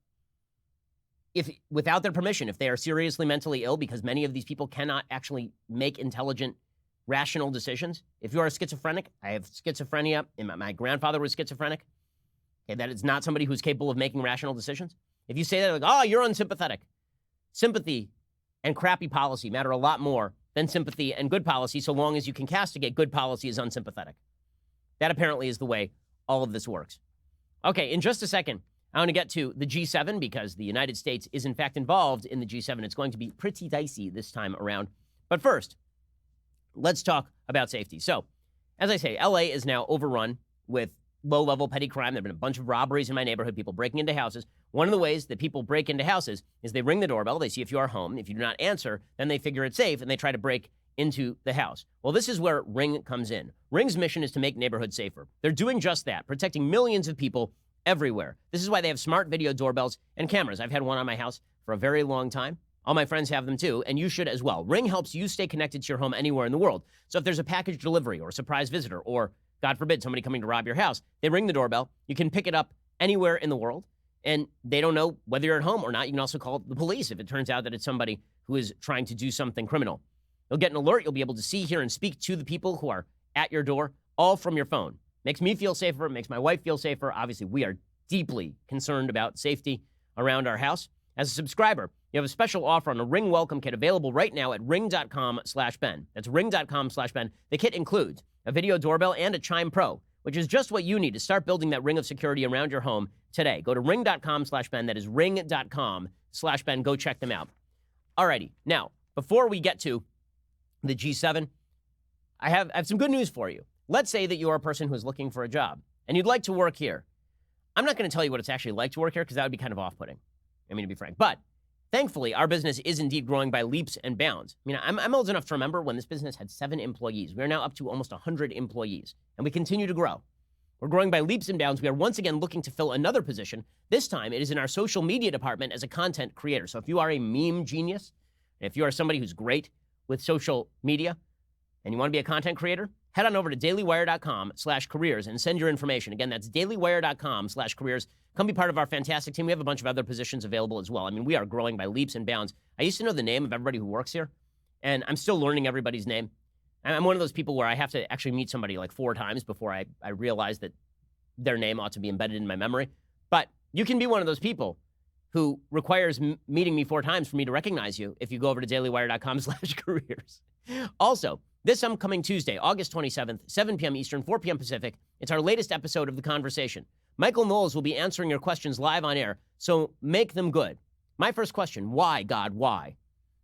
if without their permission, if they are seriously mentally ill, because many of these people cannot actually make intelligent, rational decisions. If you are a schizophrenic, I have schizophrenia, and my grandfather was schizophrenic. Okay, that is not somebody who's capable of making rational decisions. If you say that, like, oh, you're unsympathetic. Sympathy and crappy policy matter a lot more than sympathy and good policy, so long as you can castigate good policy as unsympathetic. That apparently is the way all of this works. Okay, in just a second, I want to get to the G7 because the United States is in fact involved in the G7. It's going to be pretty dicey this time around. But first, let's talk about safety. So, as I say, LA is now overrun with low-level petty crime. There have been a bunch of robberies in my neighborhood, people breaking into houses. One of the ways that people break into houses is they ring the doorbell, they see if you are home. If you do not answer, then they figure it's safe and they try to break into the house. Well, this is where Ring comes in. Ring's mission is to make neighborhoods safer. They're doing just that, protecting millions of people everywhere. This is why they have smart video doorbells and cameras. I've had one on my house for a very long time. All my friends have them too, and you should as well. Ring helps you stay connected to your home anywhere in the world. So if there's a package delivery or a surprise visitor or, God forbid, somebody coming to rob your house, they ring the doorbell. You can pick it up anywhere in the world, and they don't know whether you're at home or not. You can also call the police if it turns out that it's somebody who is trying to do something criminal. You'll get an alert. You'll be able to see, hear, and speak to the people who are at your door, all from your phone. Makes me feel safer. Makes my wife feel safer. Obviously, we are deeply concerned about safety around our house. As a subscriber, you have a special offer on a Ring Welcome Kit available right now at ring.com/Ben. That's ring.com/Ben. The kit includes a video doorbell and a Chime Pro, which is just what you need to start building that ring of security around your home today. Go to ring.com/Ben. That is ring.com/Ben. Go check them out. Alrighty. Now, before we get to the G7, I have some good news for you. Let's say that you are a person who's looking for a job and you'd like to work here. I'm not going to tell you what it's actually like to work here because that would be kind of off-putting. I mean, to be frank. But thankfully, our business is indeed growing by leaps and bounds. I mean, I'm old enough to remember when this business had 7 employees. We are now up to almost 100 employees, and we continue to grow. We're growing by leaps and bounds. We are once again looking to fill another position. This time, it is in our social media department as a content creator. So if you are a meme genius, if you are somebody who's great with social media, and you want to be a content creator, head on over to dailywire.com/careers and send your information. Again, that's dailywire.com/careers. Come be part of our fantastic team. We have a bunch of other positions available as well. I mean, we are growing by leaps and bounds. I used to know the name of everybody who works here, and I'm still learning everybody's name. I'm one of those people where I have to actually meet somebody like 4 times before I realize that their name ought to be embedded in my memory. But you can be one of those people who requires meeting me 4 times for me to recognize you if you go over to dailywire.com/careers. Also, this upcoming Tuesday, August 27th, 7 p.m. Eastern, 4 p.m. Pacific, it's our latest episode of The Conversation. Michael Knowles will be answering your questions live on air, so make them good. My first question, why, God, why?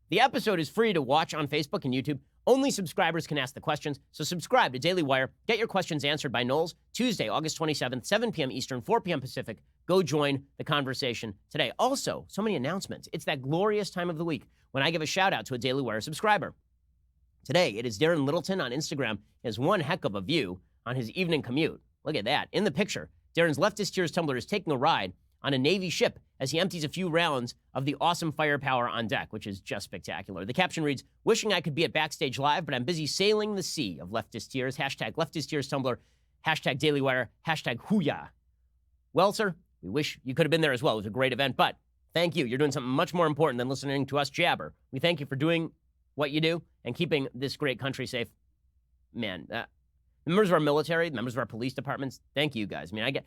The episode is free to watch on Facebook and YouTube. Only subscribers can ask the questions, so subscribe to Daily Wire. Get your questions answered by Knowles, Tuesday, August 27th, 7 p.m. Eastern, 4 p.m. Pacific. Go join the conversation today. Also, so many announcements. It's that glorious time of the week when I give a shout-out to a Daily Wire subscriber. Today, it is Darren Littleton on Instagram. He has one heck of a view on his evening commute. Look at that. In the picture, Darren's Leftist Tears tumbler is taking a ride on a Navy ship as he empties a few rounds of the awesome firepower on deck, which is just spectacular. The caption reads, "Wishing I could be at Backstage Live, but I'm busy sailing the sea of Leftist Tears. Hashtag Leftist Tears tumbler. Hashtag Daily Wire. Hashtag Hooyah." Well, sir, we wish you could have been there as well. It was a great event, but thank you. You're doing something much more important than listening to us jabber. We thank you for doing what you do and keeping this great country safe. Man, members of our military, members of our police departments, thank you guys. I mean,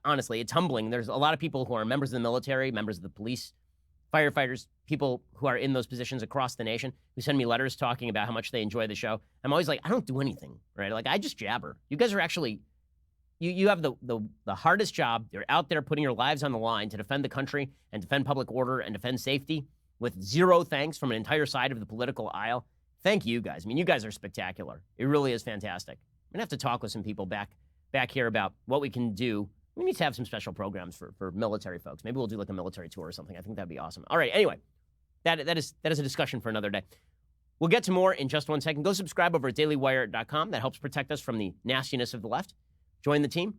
honestly, it's humbling. There's a lot of people who are members of the military, members of the police, firefighters, people who are in those positions across the nation who send me letters talking about how much they enjoy the show. I'm always like, I don't do anything, right? Like, I just jabber. You guys are actually, you have the hardest job. You're out there putting your lives on the line to defend the country and defend public order and defend safety with zero thanks from an entire side of the political aisle. Thank you guys. I mean, you guys are spectacular. It really is fantastic. I'm gonna have to talk with some people back here about what we can do. We need to have some special programs for military folks. Maybe we'll do like a military tour or something. I think that'd be awesome. All right, anyway, that is a discussion for another day. We'll get to more in just 1 second. Go subscribe over at dailywire.com. That helps protect us from the nastiness of the left. Join the team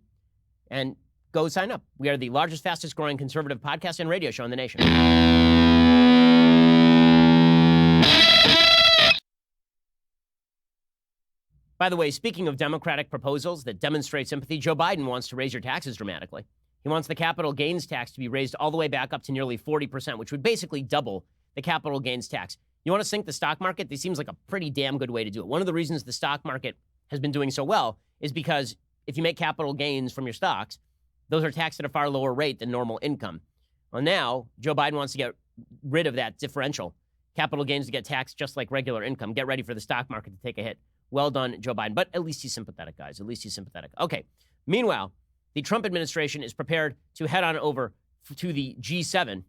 and go sign up. We are the largest, fastest growing conservative podcast and radio show in the nation. By the way, speaking of Democratic proposals that demonstrate sympathy, Joe Biden wants to raise your taxes dramatically. He wants the capital gains tax to be raised all the way back up to nearly 40%, which would basically double the capital gains tax. You want to sink the stock market? This seems like a pretty damn good way to do it. One of the reasons the stock market has been doing so well is because if you make capital gains from your stocks, those are taxed at a far lower rate than normal income. Well, now Joe Biden wants to get rid of that differential. Capital gains to get taxed just like regular income. Get ready for the stock market to take a hit. Well done, Joe Biden. But at least he's sympathetic, guys. At least he's sympathetic. Okay. Meanwhile, the Trump administration is prepared to head on over to the G7.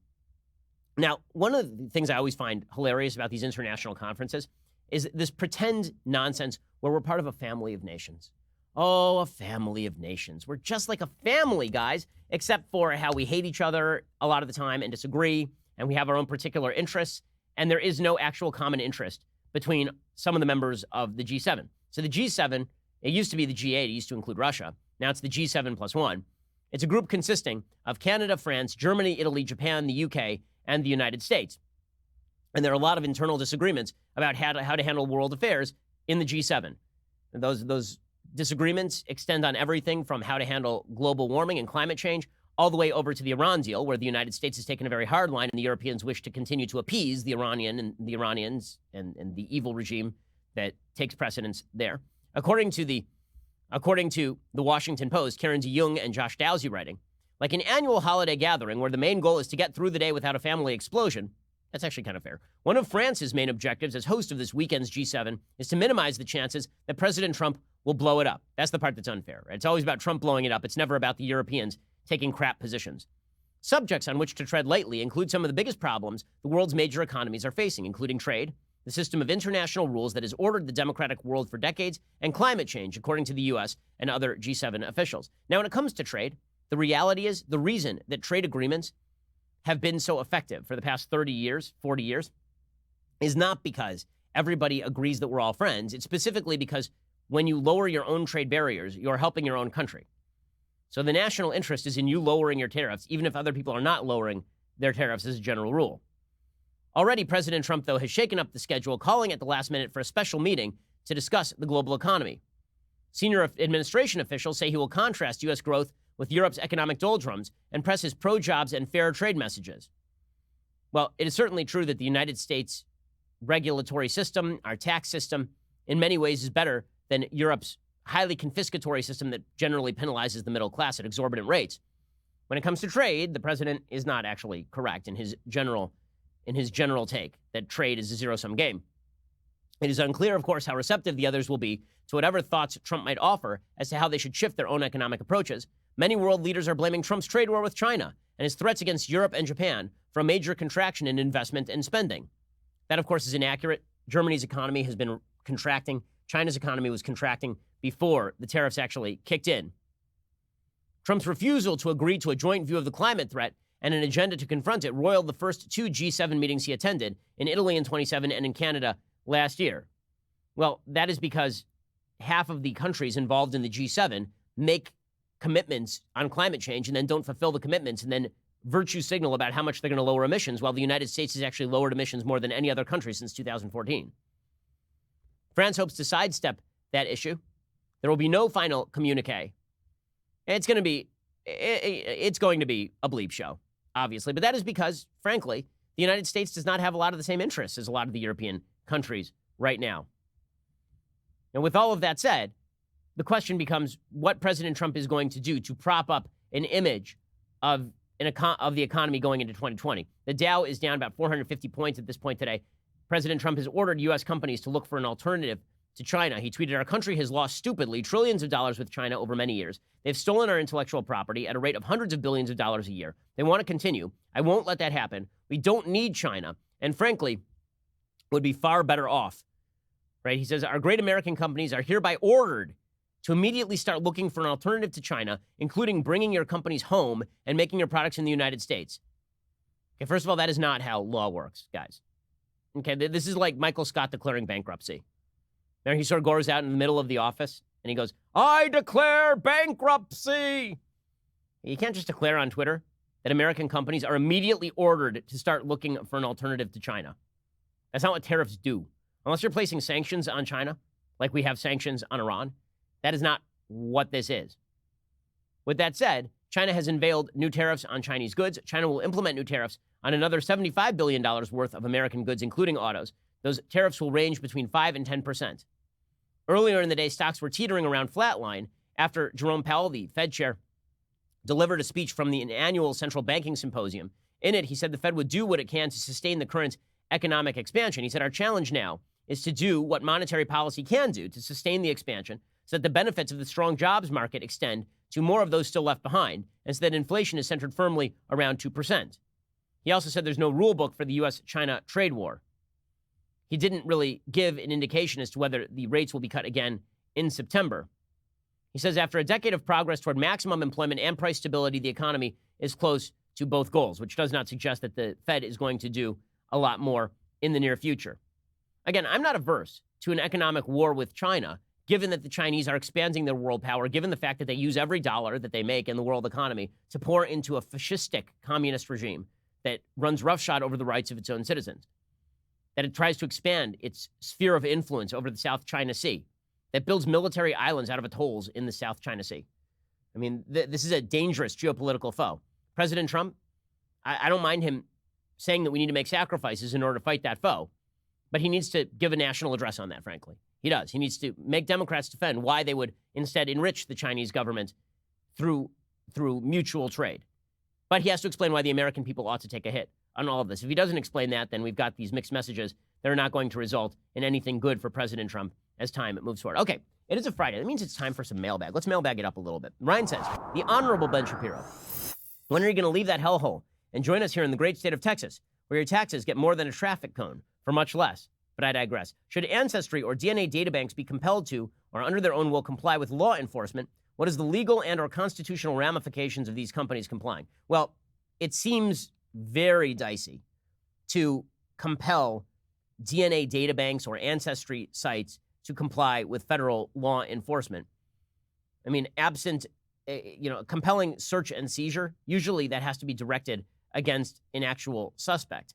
Now, one of the things I always find hilarious about these international conferences is this pretend nonsense where we're part of a family of nations. Oh, a family of nations. We're just like a family, guys, except for how we hate each other a lot of the time and disagree, and we have our own particular interests, and there is no actual common interest between some of the members of the G7. So the G7, it used to be the G8, it used to include Russia. Now it's the G7 plus 1. It's a group consisting of Canada, France, Germany, Italy, Japan, the UK, and the United States. And there are a lot of internal disagreements about how to handle world affairs in the G7. And those disagreements extend on everything from how to handle global warming and climate change all the way over to the Iran deal, where the United States has taken a very hard line and the Europeans wish to continue to appease the Iranians and the evil regime that takes precedence there. According to the Washington Post, Karen DeYoung and Josh Dowsey writing, like an annual holiday gathering where the main goal is to get through the day without a family explosion. That's actually kind of fair. One of France's main objectives as host of this weekend's G7 is to minimize the chances that President Trump will blow it up. That's the part that's unfair. Right? It's always about Trump blowing it up. It's never about the Europeans taking crap positions. Subjects on which to tread lightly include some of the biggest problems the world's major economies are facing, including trade, the system of international rules that has ordered the democratic world for decades, and climate change, according to the U.S. and other G7 officials. Now, when it comes to trade, the reality is the reason that trade agreements have been so effective for the past 30 years, 40 years, is not because everybody agrees that we're all friends. It's specifically because when you lower your own trade barriers, you're helping your own country. So the national interest is in you lowering your tariffs, even if other people are not lowering their tariffs as a general rule. Already, President Trump, though, has shaken up the schedule, calling at the last minute for a special meeting to discuss the global economy. Senior administration officials say he will contrast U.S. growth with Europe's economic doldrums and press his pro-jobs and fair trade messages. Well, it is certainly true that the United States regulatory system, our tax system, in many ways is better than Europe's highly confiscatory system that generally penalizes the middle class at exorbitant rates. When it comes to trade, the president is not actually correct in his general take that trade is a zero-sum game. It is unclear, of course, how receptive the others will be to whatever thoughts Trump might offer as to how they should shift their own economic approaches. Many world leaders are blaming Trump's trade war with China and his threats against Europe and Japan for a major contraction in investment and spending. That, of course, is inaccurate. Germany's economy has been contracting. China's economy was contracting before the tariffs actually kicked in. Trump's refusal to agree to a joint view of the climate threat and an agenda to confront it roiled the first two G7 meetings he attended, in Italy in 2017 and in Canada last year. Well, that is because half of the countries involved in the G7 make commitments on climate change and then don't fulfill the commitments and then virtue signal about how much they're going to lower emissions, while the United States has actually lowered emissions more than any other country since 2014. France hopes to sidestep that issue. There will be no final communique. It's going to be a bleep show, obviously. But that is because, frankly, the United States does not have a lot of the same interests as a lot of the European countries right now. And with all of that said, the question becomes what President Trump is going to do to prop up an image of the economy going into 2020. The Dow is down about 450 points at this point today. President Trump has ordered U.S. companies to look for an alternative to China. He tweeted, "Our country has lost stupidly trillions of dollars with China over many years. They've stolen our intellectual property at a rate of hundreds of billions of dollars a year. They want to continue. I won't let that happen. We don't need China. And frankly, would be far better off." Right? He says, "Our great American companies are hereby ordered to immediately start looking for an alternative to China, including bringing your companies home and making your products in the United States." Okay, first of all, that is not how law works, guys. Okay, this is like Michael Scott declaring bankruptcy. There he sort of goes out in the middle of the office and he goes, "I declare bankruptcy." You can't just declare on Twitter that American companies are immediately ordered to start looking for an alternative to China. That's not what tariffs do. Unless you're placing sanctions on China, like we have sanctions on Iran, that is not what this is. With that said, China has unveiled new tariffs on Chinese goods. China will implement new tariffs on another $75 billion worth of American goods, including autos. Those tariffs will range between 5 and 10%. Earlier in the day, stocks were teetering around flatline after Jerome Powell, the Fed chair, delivered a speech from the annual central banking symposium. In it, he said the Fed would do what it can to sustain the current economic expansion. He said, "Our challenge now is to do what monetary policy can do to sustain the expansion so that the benefits of the strong jobs market extend to more of those still left behind, and so that inflation is centered firmly around 2%. He also said there's no rule book for the U.S.-China trade war. He didn't really give an indication as to whether the rates will be cut again in September. He says after a decade of progress toward maximum employment and price stability, the economy is close to both goals, which does not suggest that the Fed is going to do a lot more in the near future. Again, I'm not averse to an economic war with China, given that the Chinese are expanding their world power, given the fact that they use every dollar that they make in the world economy to pour into a fascistic communist regime that runs roughshod over the rights of its own citizens, that it tries to expand its sphere of influence over the South China Sea, that builds military islands out of atolls in the South China Sea. I mean, this is a dangerous geopolitical foe. President Trump, I don't mind him saying that we need to make sacrifices in order to fight that foe, but he needs to give a national address on that, frankly. He does. He needs to make Democrats defend why they would instead enrich the Chinese government through mutual trade. But he has to explain why the American people ought to take a hit on all of this. If he doesn't explain that, then we've got these mixed messages that are not going to result in anything good for President Trump as time moves forward. Okay, it is a Friday. That means it's time for some mailbag. Let's mailbag it up a little bit. Ryan says, "The Honorable Ben Shapiro, when are you going to leave that hellhole and join us here in the great state of Texas, where your taxes get more than a traffic cone for much less? But I digress. Should Ancestry or DNA databanks be compelled to, or under their own will, comply with law enforcement? What is the legal and or constitutional ramifications of these companies complying?" Well, it seems very dicey to compel DNA databanks or ancestry sites to comply with federal law enforcement. I mean, absent, compelling search and seizure, usually that has to be directed against an actual suspect.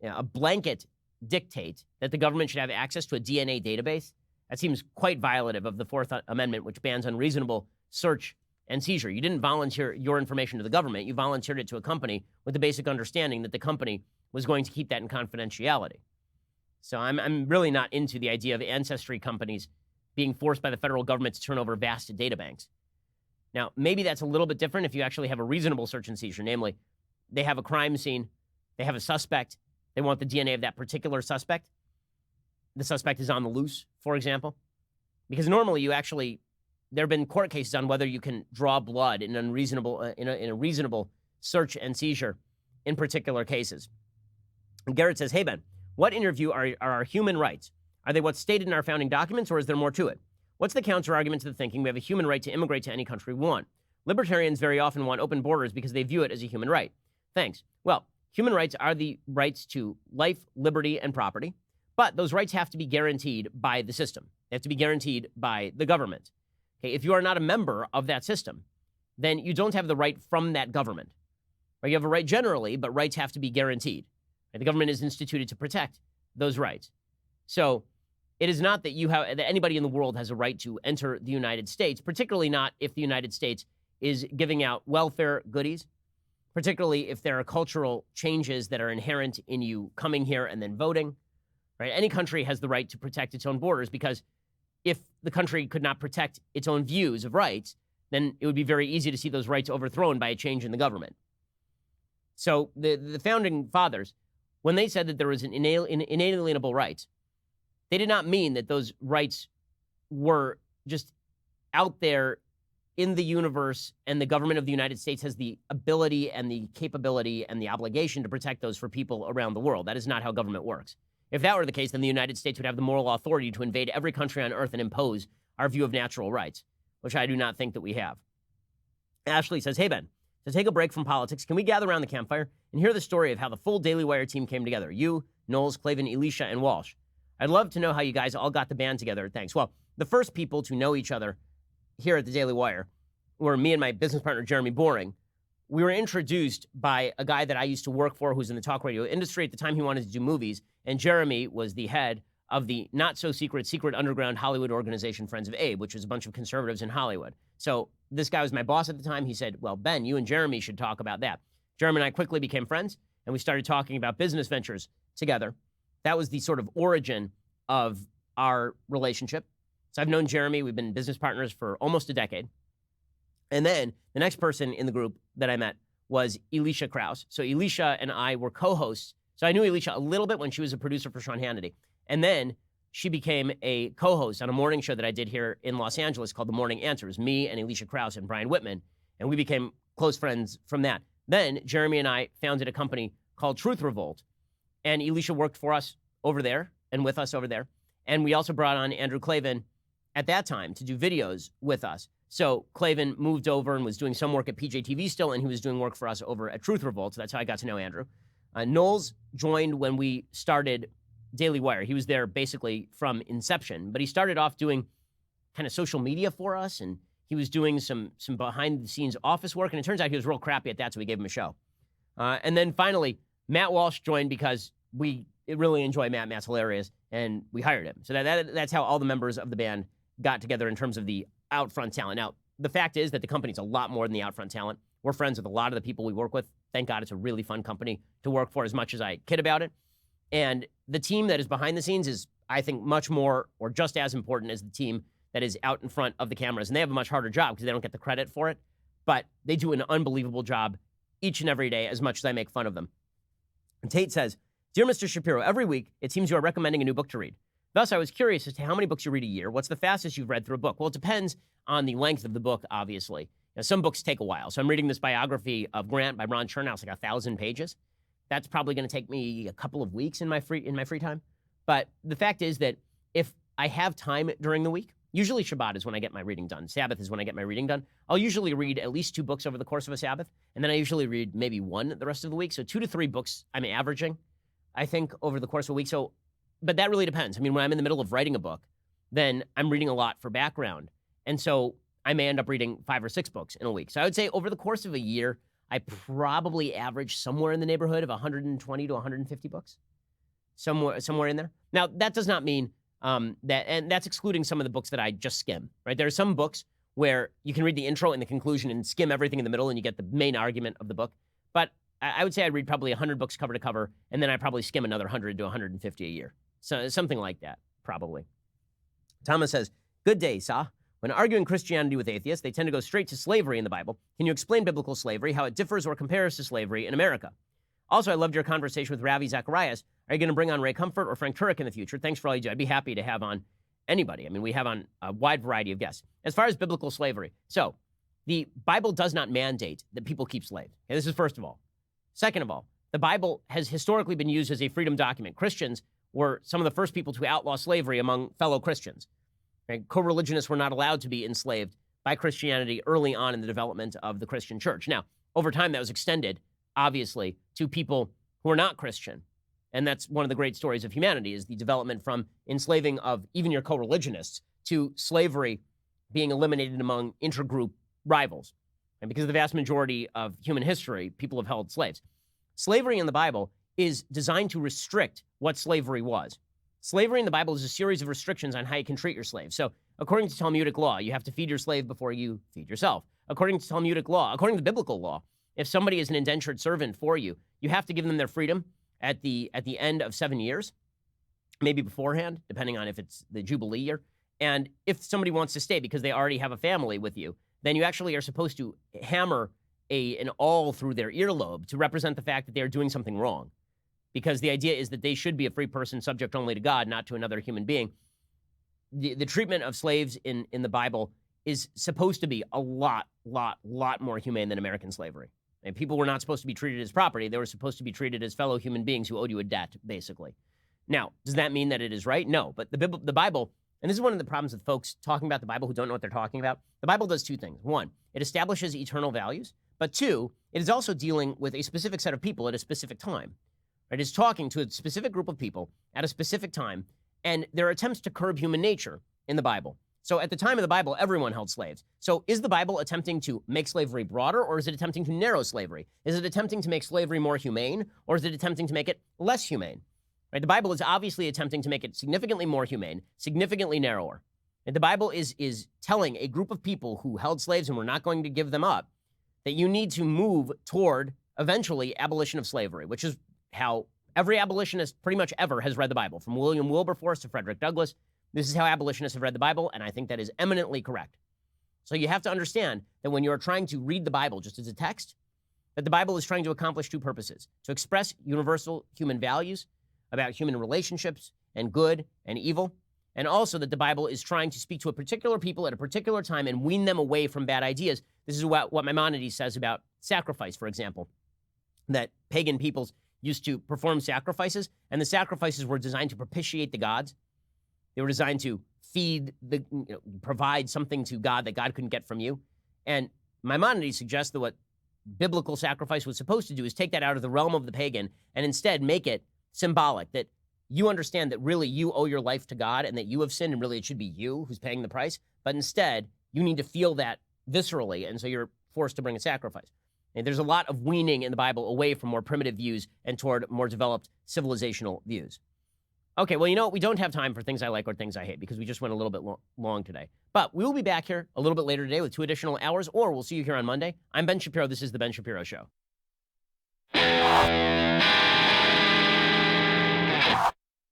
A blanket dictate that the government should have access to a DNA database, That seems quite violative of the Fourth Amendment, which bans unreasonable search and seizure. You didn't volunteer your information to the government. You volunteered it to a company with the basic understanding that the company was going to keep that in confidentiality. So I'm really not into the idea of ancestry companies being forced by the federal government to turn over vast data banks. Now, maybe that's a little bit different if you actually have a reasonable search and seizure, namely, they have a crime scene, they have a suspect, they want the DNA of that particular suspect. The suspect is on the loose, for example. Because normally there have been court cases on whether you can draw blood in a reasonable search and seizure in particular cases. And Garrett says, hey, Ben, what in your view are our human rights? Are they what's stated in our founding documents, or is there more to it? What's the counter-argument to the thinking we have a human right to immigrate to any country we want? Libertarians very often want open borders because they view it as a human right. Thanks. Well, human rights are the rights to life, liberty, and property, but those rights have to be guaranteed by the system. They have to be guaranteed by the government. Okay, if you are not a member of that system, then you don't have the right from that government. Or you have a right generally, but rights have to be guaranteed. And the government is instituted to protect those rights. So it is not that that anybody in the world has a right to enter the United States, particularly not if the United States is giving out welfare goodies, particularly if there are cultural changes that are inherent in you coming here and then voting. Right? Any country has the right to protect its own borders, because if the country could not protect its own views of rights, then it would be very easy to see those rights overthrown by a change in the government. So the founding fathers, when they said that there was an inalienable rights, they did not mean that those rights were just out there in the universe and the government of the United States has the ability and the capability and the obligation to protect those for people around the world. That is not how government works. If that were the case, then the United States would have the moral authority to invade every country on earth and impose our view of natural rights, which I do not think that we have. Ashley says, hey, Ben, to take a break from politics, can we gather around the campfire and hear the story of how the full Daily Wire team came together? You, Knowles, Klavan, Elisha, and Walsh. I'd love to know how you guys all got the band together. Thanks. Well, the first people to know each other here at the Daily Wire were me and my business partner, Jeremy Boring. We were introduced by a guy that I used to work for who's in the talk radio industry. At the time, he wanted to do movies, and Jeremy was the head of the not-so-secret, secret underground Hollywood organization Friends of Abe, which was a bunch of conservatives in Hollywood. So this guy was my boss at the time. He said, well, Ben, you and Jeremy should talk about that. Jeremy and I quickly became friends, and we started talking about business ventures together. That was the sort of origin of our relationship. So I've known Jeremy. We've been business partners for almost a decade. And then the next person in the group that I met was Elisha Krause. So Elisha and I were co-hosts. So I knew Elisha a little bit when she was a producer for Sean Hannity. And then she became a co-host on a morning show that I did here in Los Angeles called The Morning Answer. It was me and Elisha Krause and Brian Whitman. And we became close friends from that. Then Jeremy and I founded a company called Truth Revolt. And Elisha worked for us over there and with us over there. And we also brought on Andrew Klavan at that time to do videos with us. So Klavan moved over and was doing some work at PJTV still, and he was doing work for us over at Truth Revolt. So that's how I got to know Andrew. Knowles joined when we started Daily Wire. He was there basically from inception, but he started off doing kind of social media for us, and he was doing some behind-the-scenes office work, and it turns out he was real crappy at that, so we gave him a show. And then finally, Matt Walsh joined because we really enjoy Matt. Matt's hilarious, and we hired him. So that's how all the members of the band got together in terms of the out front talent. Now, the fact is that the company's a lot more than the out front talent. We're friends with a lot of the people we work with. Thank God it's a really fun company to work for, as much as I kid about it. And the team that is behind the scenes is, I think, much more or just as important as the team that is out in front of the cameras. And they have a much harder job because they don't get the credit for it. But they do an unbelievable job each and every day, as much as I make fun of them. And Tate says, Dear Mr. Shapiro, every week it seems you are recommending a new book to read. Thus, I was curious as to how many books you read a year. What's the fastest you've read through a book? Well, it depends on the length of the book, obviously. Now, some books take a while. So I'm reading this biography of Grant by Ron Chernow. It's like 1,000 pages. That's probably going to take me a couple of weeks in my free time. But the fact is that if I have time during the week, usually Shabbat is when I get my reading done. Sabbath is when I get my reading done. I'll usually read at least 2 books over the course of a Sabbath. And then I usually read maybe 1 the rest of the week. So 2 to 3 books I'm averaging, I think, over the course of a week. So, but that really depends. I mean, when I'm in the middle of writing a book, then I'm reading a lot for background. And so I may end up reading 5 or 6 books in a week. So I would say over the course of a year, I probably average somewhere in the neighborhood of 120 to 150 books, somewhere in there. Now, that does not mean And that's excluding some of the books that I just skim, right? There are some books where you can read the intro and the conclusion and skim everything in the middle and you get the main argument of the book. But I would say I'd read probably 100 books cover to cover, and then I'd probably skim another 100 to 150 a year. So something like that, probably. Thomas says, good day, Sa. When arguing Christianity with atheists, they tend to go straight to slavery in the Bible. Can you explain biblical slavery, how it differs or compares to slavery in America? Also, I loved your conversation with Ravi Zacharias. Are you going to bring on Ray Comfort or Frank Turek in the future? Thanks for all you do. I'd be happy to have on anybody. I mean, we have on a wide variety of guests. As far as biblical slavery, so the Bible does not mandate that people keep slaves. Okay, this is first of all. Second of all, the Bible has historically been used as a freedom document. Christians were some of the first people to outlaw slavery among fellow Christians. Right? Co-religionists were not allowed to be enslaved by Christianity early on in the development of the Christian church. Now, over time, that was extended, obviously, to people who are not Christian. And that's one of the great stories of humanity, is the development from enslaving of even your co-religionists to slavery being eliminated among intergroup rivals. And because of the vast majority of human history, people have held slaves. Slavery in the Bible is designed to restrict what slavery was. Slavery in the Bible is a series of restrictions on how you can treat your slave. So according to Talmudic law, you have to feed your slave before you feed yourself. According to Talmudic law, according to biblical law, if somebody is an indentured servant for you, you have to give them their freedom at the end of 7 years, maybe beforehand, depending on if it's the Jubilee year. And if somebody wants to stay because they already have a family with you, then you actually are supposed to hammer an awl through their earlobe to represent the fact that they're doing something wrong. Because the idea is that they should be a free person subject only to God, not to another human being. The treatment of slaves in the Bible is supposed to be a lot more humane than American slavery. And people were not supposed to be treated as property. They were supposed to be treated as fellow human beings who owed you a debt, basically. Now, does that mean that it is right? No. But the Bible, and this is one of the problems with folks talking about the Bible who don't know what they're talking about. The Bible does two things. One, it establishes eternal values. But two, it is also dealing with a specific set of people at a specific time. It is talking to a specific group of people at a specific time, and there are attempts to curb human nature in the Bible. So at the time of the Bible, everyone held slaves. So is the Bible attempting to make slavery broader, or is it attempting to narrow slavery? Is it attempting to make slavery more humane, or is it attempting to make it less humane? Right? The Bible is obviously attempting to make it significantly more humane, significantly narrower. And the Bible is telling a group of people who held slaves and were not going to give them up that you need to move toward, eventually, abolition of slavery, which is how every abolitionist pretty much ever has read the Bible, from William Wilberforce to Frederick Douglass. This is how abolitionists have read the Bible, and I think that is eminently correct. So you have to understand that when you're trying to read the Bible just as a text, that the Bible is trying to accomplish two purposes: to express universal human values about human relationships and good and evil, and also that the Bible is trying to speak to a particular people at a particular time and wean them away from bad ideas. This is what Maimonides says about sacrifice, for example, that pagan peoples used to perform sacrifices, and the sacrifices were designed to propitiate the gods. They were designed to provide something to God that God couldn't get from you. And Maimonides suggests that what biblical sacrifice was supposed to do is take that out of the realm of the pagan and instead make it symbolic, that you understand that really you owe your life to God and that you have sinned, and really it should be you who's paying the price. But instead, you need to feel that viscerally, and so you're forced to bring a sacrifice. And there's a lot of weaning in the Bible away from more primitive views and toward more developed civilizational views. Okay, well, you know, we don't have time for things I like or things I hate because we just went a little bit long today. But we will be back here a little bit later today with 2 additional hours, or we'll see you here on Monday. I'm Ben Shapiro. This is The Ben Shapiro Show.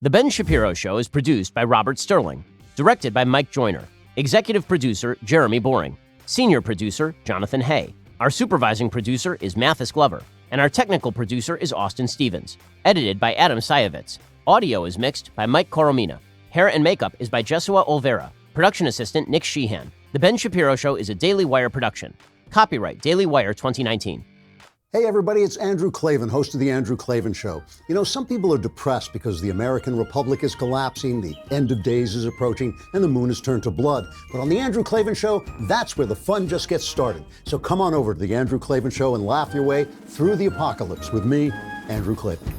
The Ben Shapiro Show is produced by Robert Sterling, directed by Mike Joyner, executive producer Jeremy Boring, senior producer Jonathan Hay. Our supervising producer is Mathis Glover, and our technical producer is Austin Stevens, edited by Adam Sayevitz. Audio is mixed by Mike Coromina. Hair and makeup is by Jesua Olvera. Production assistant Nick Sheehan. The Ben Shapiro Show is a Daily Wire production. Copyright Daily Wire 2019. Hey everybody, it's Andrew Klavan, host of The Andrew Klavan Show. You know, some people are depressed because the American Republic is collapsing, the end of days is approaching, and the moon has turned to blood. But on The Andrew Klavan Show, that's where the fun just gets started. So come on over to The Andrew Klavan Show and laugh your way through the apocalypse with me, Andrew Klavan.